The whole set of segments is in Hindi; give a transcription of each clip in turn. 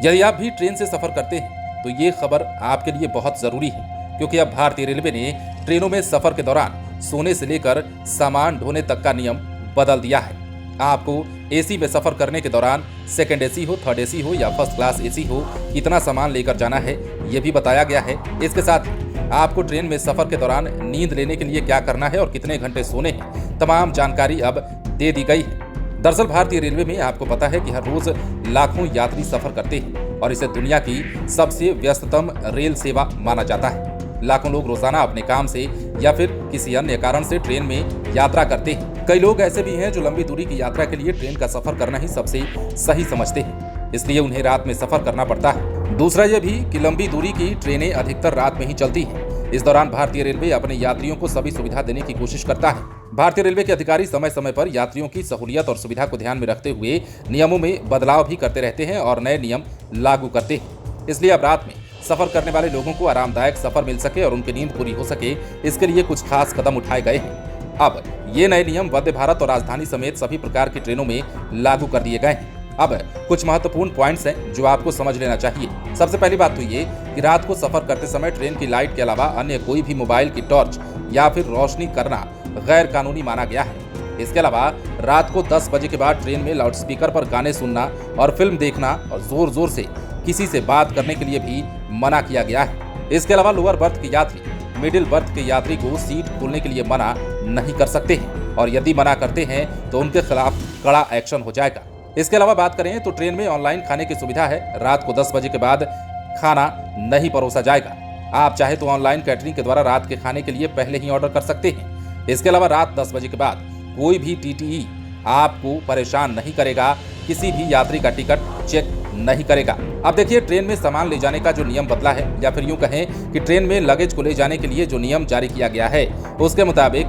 यदि आप भी ट्रेन से सफर करते हैं तो ये खबर आपके लिए बहुत जरूरी है, क्योंकि अब भारतीय रेलवे ने ट्रेनों में सफर के दौरान सोने से लेकर सामान ढोने तक का नियम बदल दिया है। आपको एसी में सफर करने के दौरान सेकंड एसी हो, थर्ड एसी हो या फर्स्ट क्लास एसी हो, कितना सामान लेकर जाना है ये भी बताया गया है। इसके साथ ही आपको ट्रेन में सफर के दौरान नींद लेने के लिए क्या करना है और कितने घंटे सोने हैं, तमाम जानकारी अब दे दी गई है। दरअसल भारतीय रेलवे में आपको पता है कि हर रोज लाखों यात्री सफर करते हैं और इसे दुनिया की सबसे व्यस्ततम रेल सेवा माना जाता है। लाखों लोग रोजाना अपने काम से या फिर किसी अन्य कारण से ट्रेन में यात्रा करते हैं। कई लोग ऐसे भी हैं जो लंबी दूरी की यात्रा के लिए ट्रेन का सफर करना ही सबसे सही समझते हैं, इसलिए उन्हें रात में सफर करना पड़ता है। दूसरा यह भी कि लंबी दूरी की ट्रेनें अधिकतर रात में ही चलती हैं। इस दौरान भारतीय रेलवे अपने यात्रियों को सभी सुविधा देने की कोशिश करता है। भारतीय रेलवे के अधिकारी समय समय पर यात्रियों की सहूलियत और सुविधा को ध्यान में रखते हुए नियमों में बदलाव भी करते रहते हैं और नए नियम लागू करते हैं। इसलिए अब रात में सफर करने वाले लोगों को आरामदायक सफर मिल सके और उनकी नींद पूरी हो सके, इसके लिए कुछ खास कदम उठाए गए हैं। अब ये नए नियम वंदे भारत और राजधानी समेत सभी प्रकार की ट्रेनों में लागू कर दिए गए हैं। अब कुछ महत्वपूर्ण पॉइंट्स हैं जो आपको समझ लेना चाहिए। सबसे पहली बात तो ये कि रात को सफर करते समय ट्रेन की लाइट के अलावा अन्य कोई भी मोबाइल की टॉर्च या फिर रोशनी करना गैर कानूनी माना गया है। इसके अलावा रात को 10 बजे के बाद ट्रेन में लाउडस्पीकर पर गाने सुनना और फिल्म देखना और जोर जोर से किसी से बात करने के लिए भी मना किया गया है। इसके अलावा लोअर बर्थ के यात्री मिडिल बर्थ के यात्री को सीट खोलने के लिए मना नहीं कर सकते हैं और यदि मना करते हैं तो उनके खिलाफ कड़ा एक्शन हो जाएगा। इसके अलावा बात करें तो ट्रेन में ऑनलाइन खाने की सुविधा है। रात को 10 बजे के बाद खाना नहीं परोसा जाएगा। आप चाहे तो ऑनलाइन कैटरिंग के द्वारा रात के खाने के लिए पहले ही ऑर्डर कर सकते हैं। इसके अलावा रात 10 बजे के बाद कोई भी टीटीई आपको परेशान नहीं करेगा, किसी भी यात्री का टिकट चेक नहीं करेगा। अब देखिए, ट्रेन में सामान ले जाने का जो नियम बदला है, या फिर यूं कहें कि ट्रेन में लगेज को ले जाने के लिए जो नियम जारी किया गया है, उसके मुताबिक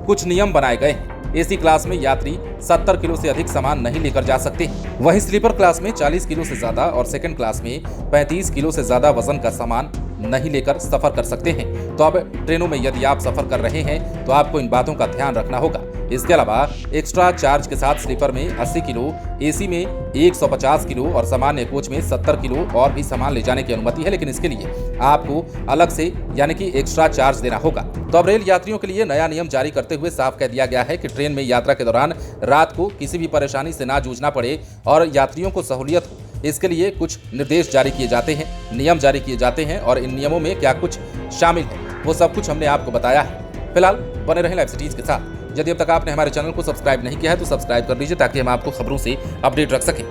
कुछ नियम बनाए गए हैं। एसी क्लास में यात्री 70 किलो से अधिक सामान नहीं लेकर जा सकते। वहीं स्लीपर क्लास में 40 किलो से ज्यादा और सेकंड क्लास में 35 किलो से ज्यादा वजन का सामान नहीं लेकर सफर कर सकते हैं। तो अब ट्रेनों में यदि आप सफर कर रहे हैं तो आपको इन बातों का ध्यान रखना होगा। इसके अलावा एक्स्ट्रा चार्ज के साथ स्लीपर में 80 किलो, एसी में 150 किलो और सामान्य कोच में 70 किलो और भी सामान ले जाने की अनुमति है, लेकिन इसके लिए आपको अलग से यानी कि एक्स्ट्रा चार्ज देना होगा। तो अब रेल यात्रियों के लिए नया नियम जारी करते हुए साफ कह दिया गया है कि ट्रेन में यात्रा के दौरान रात को किसी भी परेशानी से ना जूझना पड़े और यात्रियों को सहूलियत हो, इसके लिए कुछ निर्देश जारी किए जाते हैं, नियम जारी किए जाते हैं और इन नियमों में क्या कुछ शामिल है वो सब कुछ हमने आपको बताया है। फिलहाल बने रहें लाइव सिटीज के साथ। यदि अब तक आपने हमारे चैनल को सब्सक्राइब नहीं किया है तो सब्सक्राइब कर लीजिए ताकि हम आपको खबरों से अपडेट रख सकें।